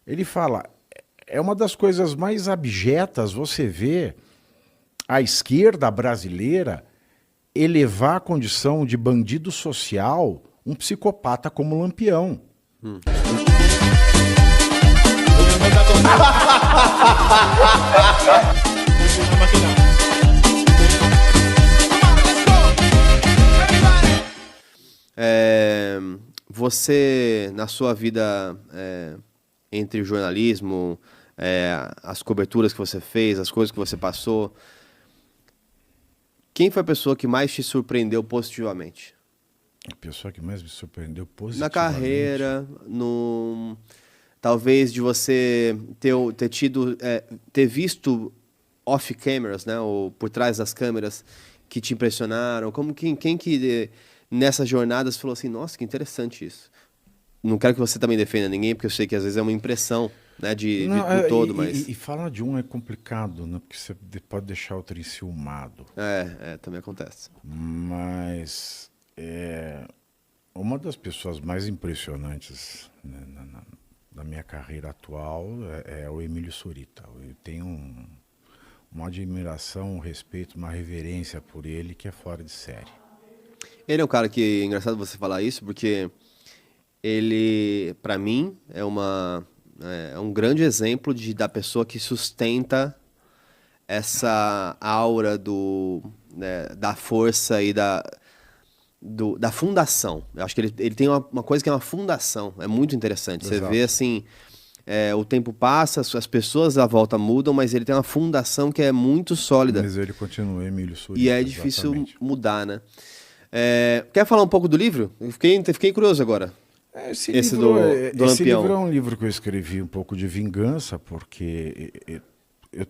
Ele fala, é uma das coisas mais abjetas você ver a esquerda brasileira elevar a condição de bandido social um psicopata como Lampião. Você, na sua vida, entre o jornalismo, as coberturas que você fez, as coisas que você passou, quem foi a pessoa que mais te surpreendeu positivamente? A pessoa que mais me surpreendeu Na positivamente. carreira, talvez de você ter tido, ter visto off cameras, né, ou por trás das câmeras que te impressionaram. Como quem que nessas jornadas falou assim, nossa, que interessante isso. Não quero que você também defenda ninguém, porque eu sei que às vezes é uma impressão, né, do todo, mas E falar de um é complicado, né? Porque você pode deixar outro enciumado. também acontece. Mas uma das pessoas mais impressionantes, né, na minha carreira atual é o Emílio Surita. Eu tenho uma admiração, um respeito, uma reverência por ele que é fora de série. Ele é um cara que é engraçado você falar isso, porque ele, para mim, é um grande exemplo da pessoa que sustenta essa aura da força e da fundação. Eu acho que ele tem uma coisa que é uma fundação. É muito interessante. Exato. Você vê assim, o tempo passa, as pessoas à volta mudam, mas ele tem uma fundação que é muito sólida. Mas ele continua, Emílio Surita. E é difícil exatamente. mudar, né? Quer falar um pouco do livro? Eu fiquei curioso agora. Esse livro Lampião. é um livro que eu escrevi um pouco de vingança, porque eu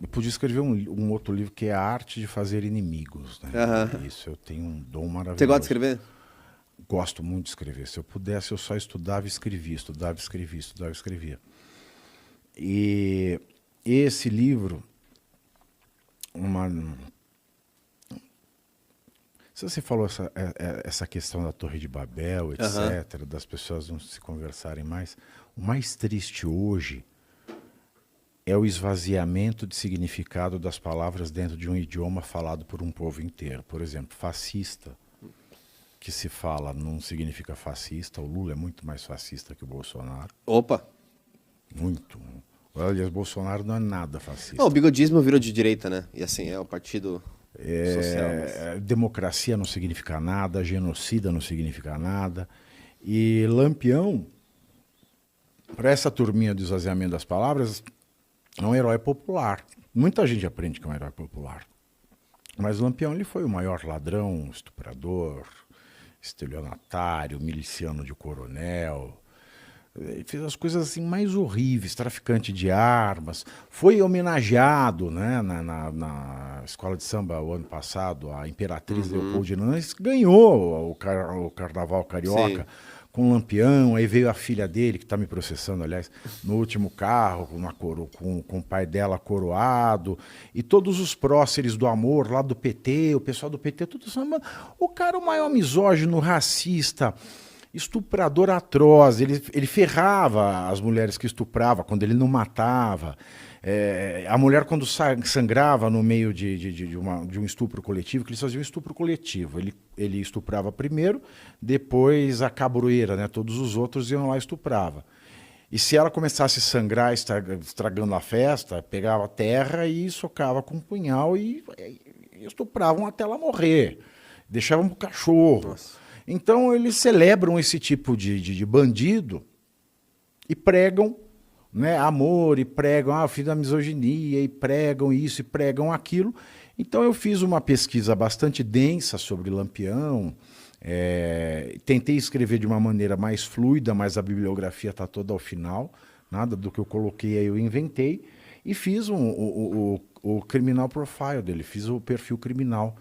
podia escrever um outro livro que é A Arte de Fazer Inimigos. Né? Isso, eu tenho um dom maravilhoso. Você gosta de escrever? Gosto muito de escrever. Se eu pudesse, eu só estudava e escrevia, estudava, escrevia, estudava e escrevia. E esse livro, se você falou essa questão da Torre de Babel, etc., das pessoas não se conversarem mais, o mais triste hoje é o esvaziamento de significado das palavras dentro de um idioma falado por um povo inteiro. Por exemplo, fascista, que se fala não significa fascista. O Lula é muito mais fascista que o Bolsonaro. Opa! Muito. Aliás, Bolsonaro não é nada fascista. Não, o bigodismo virou de direita, né? E assim, é o partido social. Mas... Democracia não significa nada, genocida não significa nada. E Lampião, para essa turminha do esvaziamento das palavras, é um herói popular. Muita gente aprende que é um herói popular. Mas Lampião ele foi o maior ladrão, estuprador, estelionatário, miliciano de coronel. Ele fez as coisas assim mais horríveis, traficante de armas. Foi homenageado, né, na escola de samba o ano passado, a Imperatriz Leopoldina ganhou o Carnaval Carioca. Sim. Com Lampião, aí veio a filha dele, que está me processando, aliás, no último carro, com o pai dela coroado, e todos os próceres do amor lá do PT, o pessoal do PT, tudo samba. O cara, o maior misógino, racista, estuprador atroz, ele ferrava as mulheres que estuprava quando ele não matava. A mulher quando sangrava no meio de um estupro coletivo, que eles faziam um estupro coletivo. Ele estuprava primeiro, depois a cabroeira, né? Todos os outros iam lá e estuprava. E se ela começasse a sangrar, estragando a festa, pegava terra e socava com um punhal e estupravam até ela morrer. Deixavam pro cachorro. Nossa. Então eles celebram esse tipo de bandido e pregam, né, amor, e pregam o fim da misoginia, e pregam isso, e pregam aquilo. Então eu fiz uma pesquisa bastante densa sobre Lampião, tentei escrever de uma maneira mais fluida, mas a bibliografia está toda ao final, nada do que eu coloquei aí eu inventei, e fiz o criminal profile dele, fiz o perfil criminal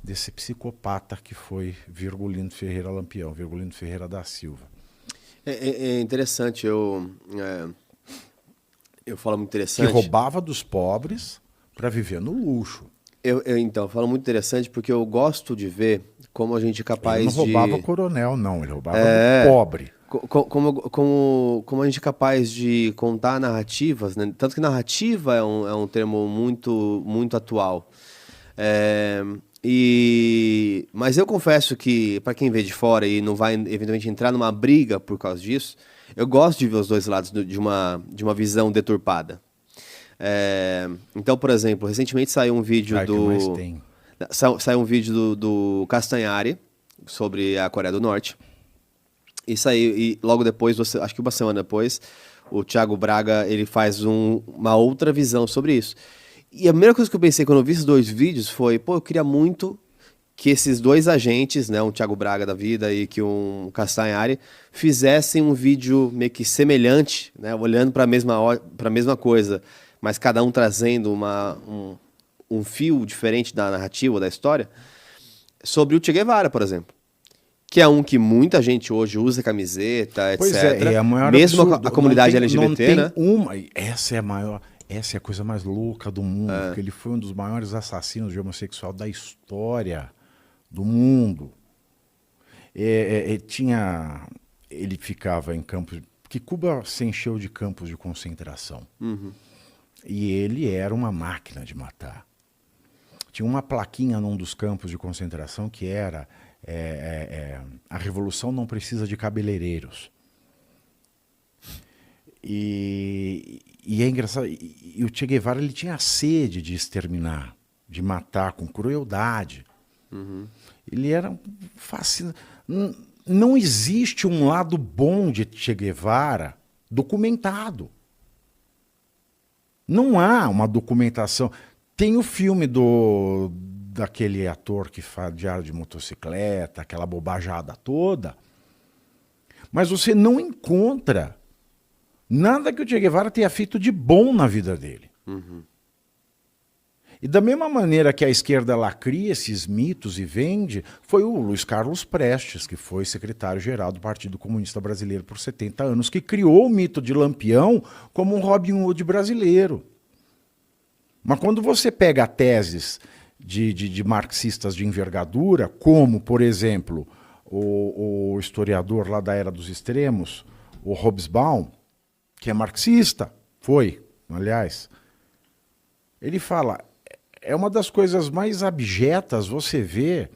desse psicopata que foi Virgulino Ferreira Lampião, Virgulino Ferreira da Silva. É interessante, eu falo muito interessante. Que roubava dos pobres para viver no luxo. Então, eu falo muito interessante porque eu gosto de ver como a gente é capaz de... Ele não roubava coronel, não. Ele roubava do pobre. Como a gente é capaz de contar narrativas, né? Tanto que narrativa é um termo muito, muito atual. Mas eu confesso que, para quem vê de fora e não vai eventualmente entrar numa briga por causa disso, eu gosto de ver os dois lados de uma visão deturpada. Então, por exemplo, recentemente saiu um vídeo saiu um vídeo do Castanhari sobre a Coreia do Norte. E logo depois, acho que uma semana depois, o Thiago Braga ele faz uma outra visão sobre isso. E a primeira coisa que eu pensei quando eu vi esses dois vídeos foi, eu queria muito que esses dois agentes, né, um Thiago Braga da vida e que um Castanhari, fizessem um vídeo meio que semelhante, né, olhando para a mesma coisa, mas cada um trazendo um fio diferente da narrativa, da história, sobre o Che Guevara, por exemplo. Que é um que muita gente hoje usa camiseta, etc. Pois é a maior mesmo absurdo. A comunidade LGBT, não né? Essa é a coisa mais louca do mundo, porque ele foi um dos maiores assassinos de homossexual da história do mundo. Ele ficava em campos... Porque Cuba se encheu de campos de concentração. Uhum. E ele era uma máquina de matar. Tinha uma plaquinha num dos campos de concentração que era... a revolução não precisa de cabeleireiros. E é engraçado, e o Che Guevara ele tinha sede de exterminar, de matar com crueldade. Uhum. Ele era fascinante. Não existe um lado bom de Che Guevara documentado. Não há uma documentação. Tem o filme daquele ator que faz diário de motocicleta, aquela bobajada toda, mas você não encontra nada que o Che Guevara tenha feito de bom na vida dele. Uhum. E da mesma maneira que a esquerda ela cria esses mitos e vende, foi o Luiz Carlos Prestes, que foi secretário-geral do Partido Comunista Brasileiro por 70 anos, que criou o mito de Lampião como um Robin Hood brasileiro. Mas quando você pega teses de marxistas de envergadura, como, por exemplo, o historiador lá da Era dos Extremos, o Hobsbawm, que é marxista, aliás, ele fala, é uma das coisas mais abjetas você ver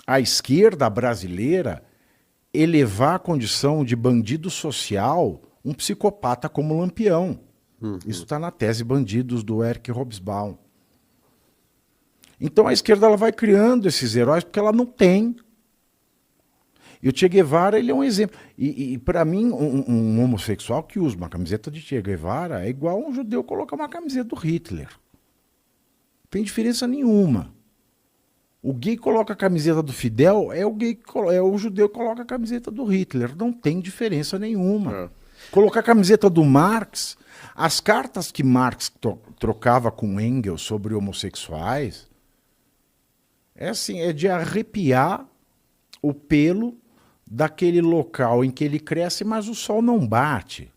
a esquerda brasileira elevar a condição de bandido social um psicopata como Lampião. Uhum. Isso está na tese Bandidos, do Eric Hobsbawm. Então a esquerda ela vai criando esses heróis porque ela não tem. E o Che Guevara ele é um exemplo. E para mim, um homossexual que usa uma camiseta de Che Guevara é igual um judeu colocar uma camiseta do Hitler. Não tem diferença nenhuma. O gay coloca a camiseta do Fidel, é o judeu que coloca a camiseta do Hitler. Não tem diferença nenhuma. Colocar a camiseta do Marx, as cartas que Marx trocava com Engels sobre homossexuais, é de arrepiar o pelo daquele local em que ele cresce, mas o sol não bate.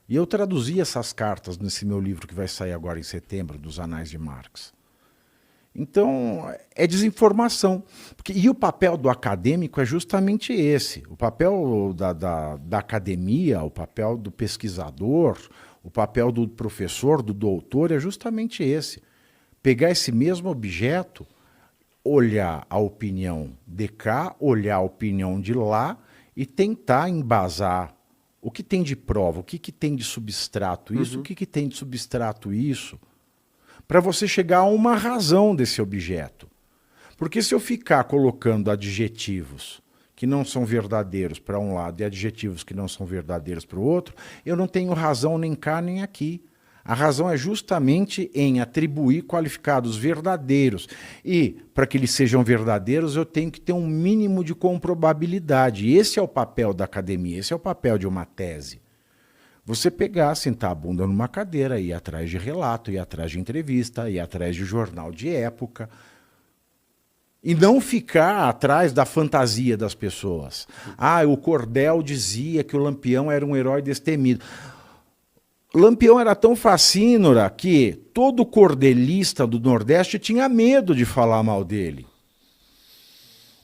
E eu traduzi essas cartas nesse meu livro que vai sair agora em setembro, dos Anais de Marx. Então, é desinformação. E o papel do acadêmico é justamente esse. O papel da academia, o papel do pesquisador, o papel do professor, do doutor, é justamente esse. Pegar esse mesmo objeto, olhar a opinião de cá, olhar a opinião de lá e tentar embasar o que tem de prova, o que tem de substrato isso, o que tem de substrato isso, para você chegar a uma razão desse objeto. Porque se eu ficar colocando adjetivos que não são verdadeiros para um lado e adjetivos que não são verdadeiros para o outro, eu não tenho razão nem cá nem aqui. A razão é justamente em atribuir qualificados verdadeiros. E, para que eles sejam verdadeiros, eu tenho que ter um mínimo de comprobabilidade. E esse é o papel da academia, esse é o papel de uma tese. Você pegar, sentar a bunda numa cadeira, ir atrás de relato, ir atrás de entrevista, ir atrás de jornal de época, e não ficar atrás da fantasia das pessoas. O Cordel dizia que o Lampião era um herói destemido. Lampião era tão facínora que todo cordelista do Nordeste tinha medo de falar mal dele.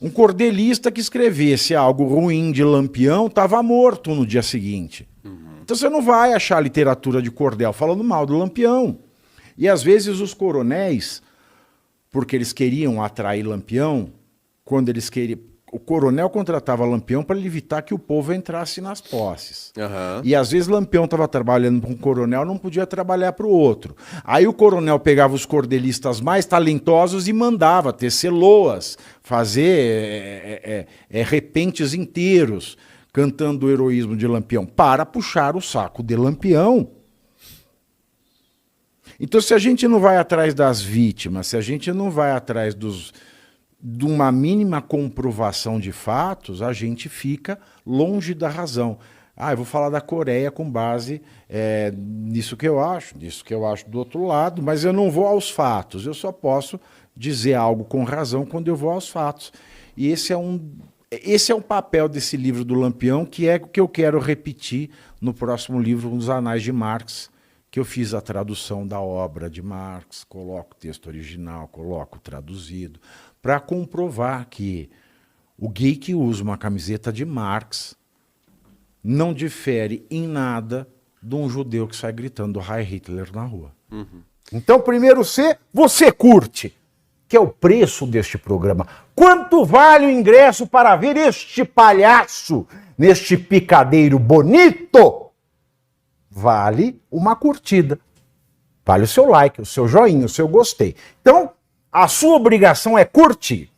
Um cordelista que escrevesse algo ruim de Lampião estava morto no dia seguinte. Então você não vai achar literatura de cordel falando mal do Lampião. E às vezes os coronéis, porque eles queriam atrair Lampião, quando eles queriam... O coronel contratava Lampião para evitar que o povo entrasse nas posses. Aham. E às vezes Lampião estava trabalhando para um coronel, não podia trabalhar para o outro. Aí o coronel pegava os cordelistas mais talentosos e mandava tecer loas, fazer repentes inteiros, cantando o heroísmo de Lampião, para puxar o saco de Lampião. Então, se a gente não vai atrás das vítimas, se a gente não vai atrás de uma mínima comprovação de fatos, a gente fica longe da razão. Eu vou falar da Coreia com base nisso que eu acho do outro lado, mas eu não vou aos fatos, eu só posso dizer algo com razão quando eu vou aos fatos. E esse é um papel desse livro do Lampião, que é o que eu quero repetir no próximo livro, Os Anais de Marx, que eu fiz a tradução da obra de Marx, coloco o texto original, coloco o traduzido, para comprovar que o gay que usa uma camiseta de Marx não difere em nada de um judeu que sai gritando Heil Hitler na rua. Então, primeiro C, você curte, que é o preço deste programa. Quanto vale o ingresso para ver este palhaço neste picadeiro bonito? Vale uma curtida. Vale o seu like, o seu joinha, o seu gostei. Então, a sua obrigação é curtir.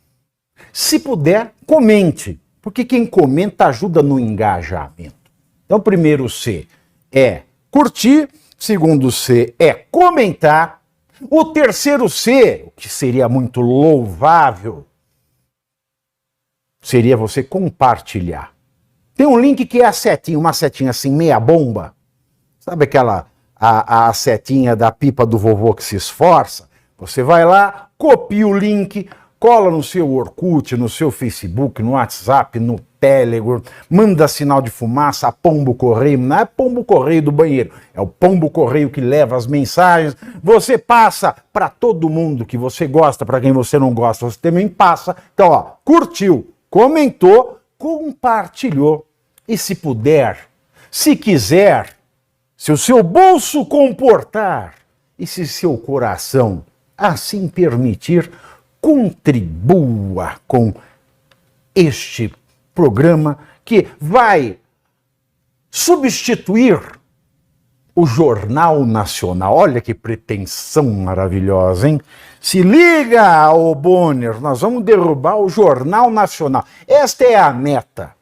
Se puder, comente, porque quem comenta ajuda no engajamento. Então, primeiro C é curtir, segundo C é comentar, o terceiro C, o que seria muito louvável, seria você compartilhar. Tem um link que é a setinha, uma setinha assim, meia bomba. Sabe aquela a setinha da pipa do vovô que se esforça? Você vai lá, copia o link, cola no seu Orkut, no seu Facebook, no WhatsApp, no Telegram, manda sinal de fumaça, pombo correio, não é pombo correio do banheiro, é o pombo correio que leva as mensagens, você passa para todo mundo que você gosta, para quem você não gosta, você também passa. Então, ó, curtiu, comentou, compartilhou, e se puder, se quiser, se o seu bolso comportar, e se seu coração assim permitir, contribua com este programa que vai substituir o Jornal Nacional. Olha que pretensão maravilhosa, hein? Se liga, ô Bonner, nós vamos derrubar o Jornal Nacional. Esta é a meta.